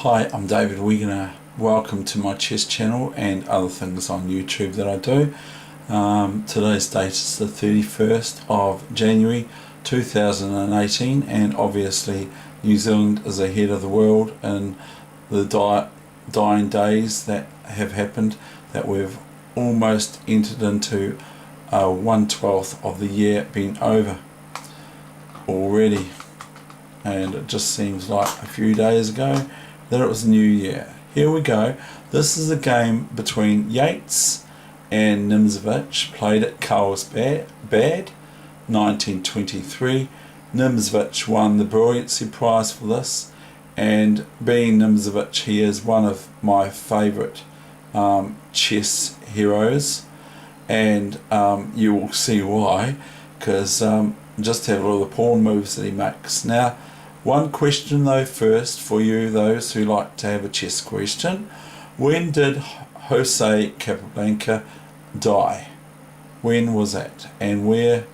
Hi, I'm David Weegenaar. Welcome to my chess channel and other things on YouTube that I do. Today's date is the 31st of January 2018, and obviously New Zealand is ahead of the world in the dying days that have happened, that we've almost entered into 1/12 of the year being over already, and it just seems like a few days ago that it was New Year. Here we go. This is a game between Yates and Nimzovich, played at Carlsbad, 1923. Nimzovich won the Brillancy prize for this, and being Nimzovich, he is one of my favourite chess heroes, and you will see why, because just have a look at the pawn moves that he makes. Now, one question though first, for you those who like to have a chess question: when did Jose Capablanca die? When was that, and where,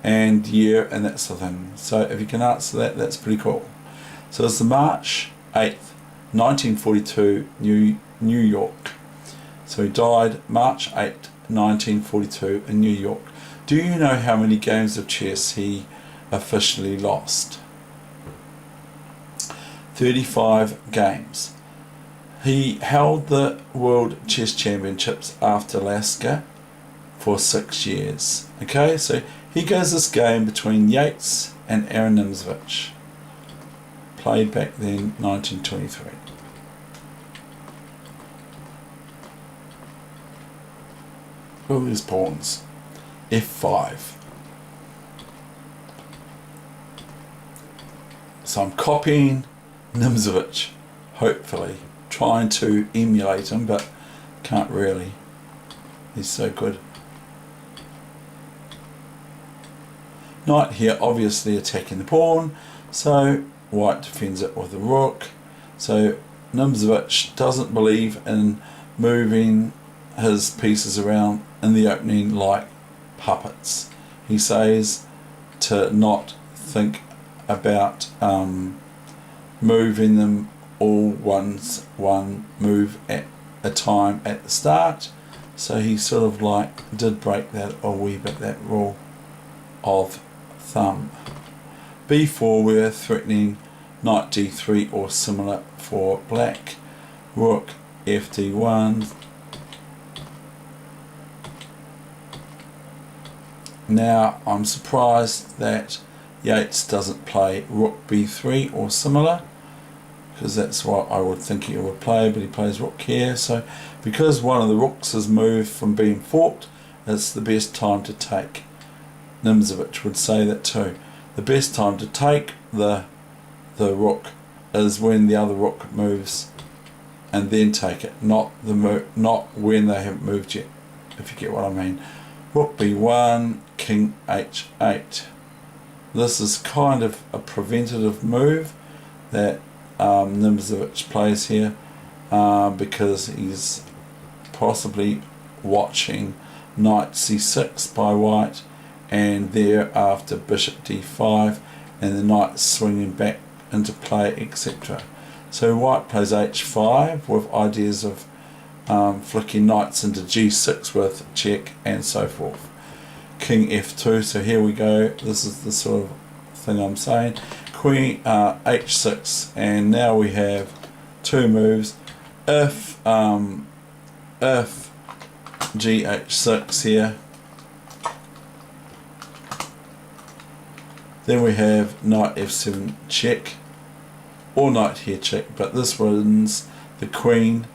and year, and that sort of thing? So if you can answer that, that's pretty cool. So it's the March 8th, 1942, New York. So he died March 8th, 1942 in New York. Do you know how many games of chess he officially lost? 35 games. He held the World Chess Championships after Alaska for 6 years. Okay, so here goes this game between Yates and Nimzovich, played back then, 1923. All these pawns. F5. So I'm copying Nimzovich, hopefully, trying to emulate him, but can't really. He's so good. Knight here, obviously attacking the pawn, so white defends it with the rook. So Nimzovich doesn't believe in moving his pieces around in the opening like puppets. He says to not think about moving them all one move at a time at the start. So he sort of like did break that a wee bit, that rule of thumb. B4, we're threatening knight d3 or similar for black. Rook fd1. Now I'm surprised that Yates doesn't play rook b3 or similar, because that's what I would think he would play, but he plays rook here. So because one of the rooks has moved from being forked, it's the best time to take. Nimzovich would say that too. The best time to take the rook is when the other rook moves, and then take it, not when they haven't moved yet, if you get what I mean. Rook b1, king h8. This is kind of a preventative move that Nimzovich plays here, because he's possibly watching knight c6 by white, and thereafter bishop d5, and the knight swinging back into play, etc. So white plays h5 with ideas of flicking knights into g6 with check and so forth. King f2, so here we go, this is the sort of thing I'm saying. Queen h6, and now we have two moves. If gh6 here, then we have knight f7 check, or knight here check, but this wins the queen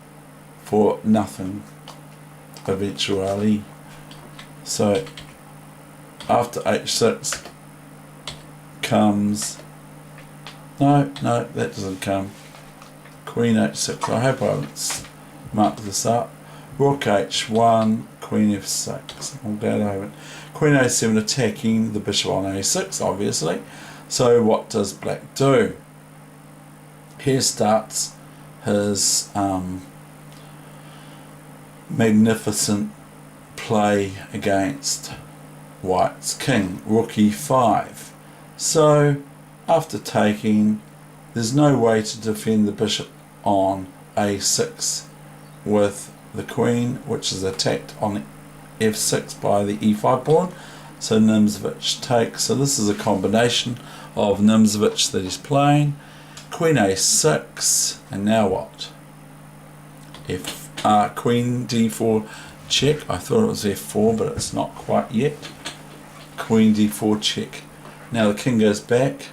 for nothing eventually. So after h6 comes, no, that doesn't come, queen h6. I hope I haven't marked this up. Rook h1, queen f6. I'm glad I haven't. Queen a7 attacking the bishop on a6, obviously. So what does black do? Here starts his magnificent play against white's king. Rook e5. So after taking, there's no way to defend the bishop on a6 with the queen, which is attacked on f6 by the e5 pawn. So Nimzovich takes. So this is a combination of Nimzovich that he's playing. Queen a6, and now what? Queen d4 check. I thought it was f4, but it's not quite yet. Queen d4 check. Now the king goes back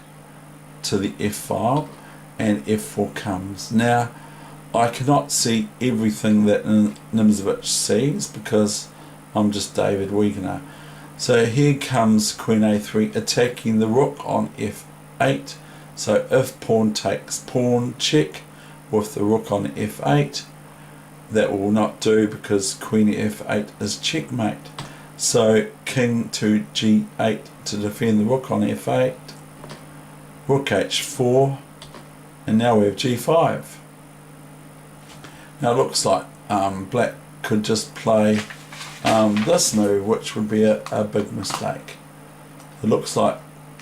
to the f file, and f4 comes. Now I cannot see everything that Nimzovich sees because I'm just David Weegenaar. So here comes queen a3 attacking the rook on f8. So if pawn takes pawn check with the rook on f8, that will not do because queen f8 is checkmate. So king to g8 to defend the rook on f8, rook h4, and now we have g5. Now it looks like black could just play this move, which would be a big mistake. It looks like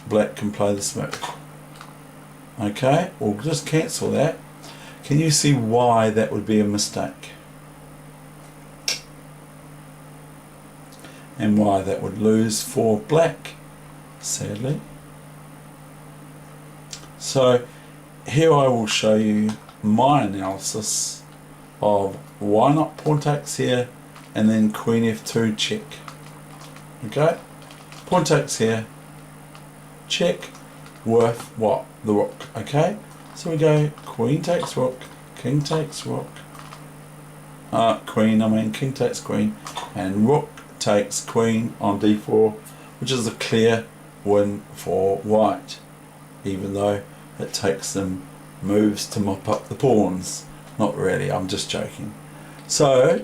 black can play this move. Okay, we'll just cancel that. Can you see why that would be a mistake? And why that would lose for black, sadly. So here I will show you my analysis of why not pawn takes here and then queen f2 check. Okay, pawn takes here, check with what? The rook. Okay, so we go queen takes rook, king takes rook, king takes queen, and rook takes queen on d4, which is a clear win for white, even though it takes them moves to mop up the pawns. Not really, I'm just joking. So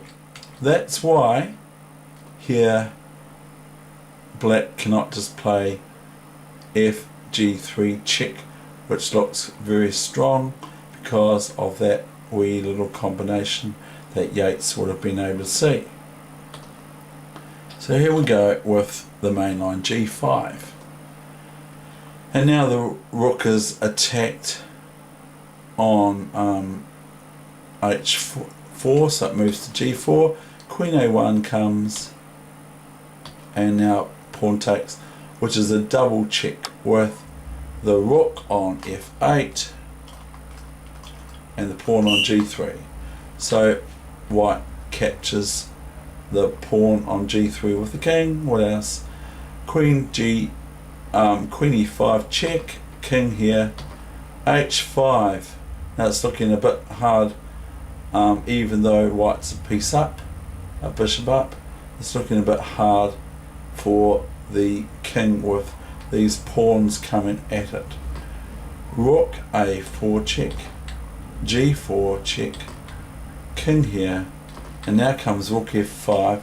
that's why here black cannot just play fg3 check, which looks very strong because of that wee little combination that Yates would have been able to see. So here we go with the main line g5, and now the rook is attacked on h4, so it moves to g4, queen a1 comes, and now pawn takes, which is a double check with the rook on f8 and the pawn on g3. So white captures the pawn on g3 with the king. What else? Queen e5 check, king here, h5. Now it's looking a bit hard, even though white's a piece up, a bishop up. It's looking a bit hard for the king with these pawns coming at it. Rook a4 check, g4 check, king here, and now comes rook f5,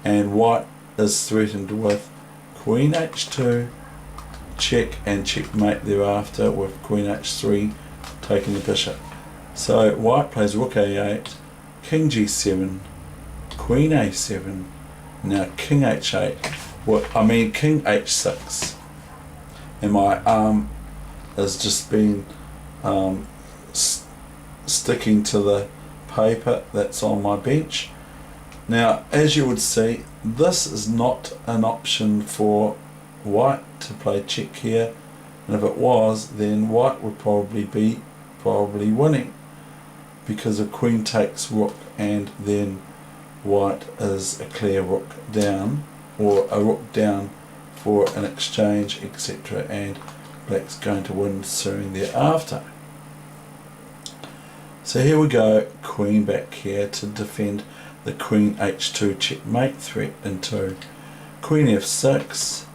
and white is threatened with queen h2 check and checkmate thereafter with queen h3 taking the bishop. So white plays rook a8, king g7, queen a7, now king h8, king h6, and my arm has just been sticking to the paper that's on my bench. Now, as you would see, this is not an option for white to play check here, and if it was, then white would probably be winning because a queen takes rook, and then white is a clear rook down, or a rook down for an exchange, etc., and black's going to win soon thereafter. So here we go, queen back here to defend the queen h2 checkmate threat into queen f6,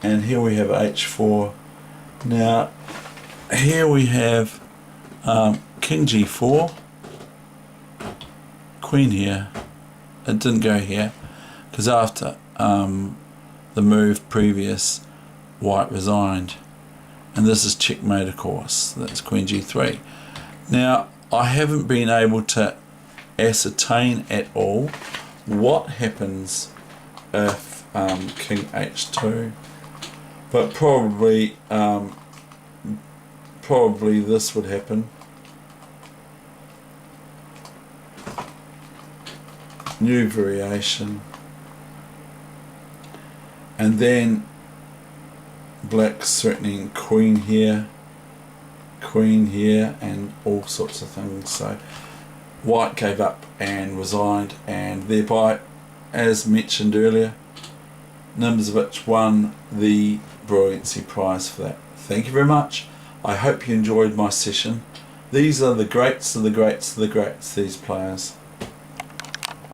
and here we have h4. Now here we have king g4, queen here. It didn't go here because after the move previous, white resigned, and this is checkmate, of course. That's queen g3. Now I haven't been able to ascertain at all what happens if king h2, but probably this would happen. new variation, and then black's threatening queen here, and all sorts of things. So white gave up and resigned, and thereby, as mentioned earlier, Nimzovich won the Brillancy prize for that. Thank you very much. I hope you enjoyed my session. These are the greats of the greats of the greats, these players.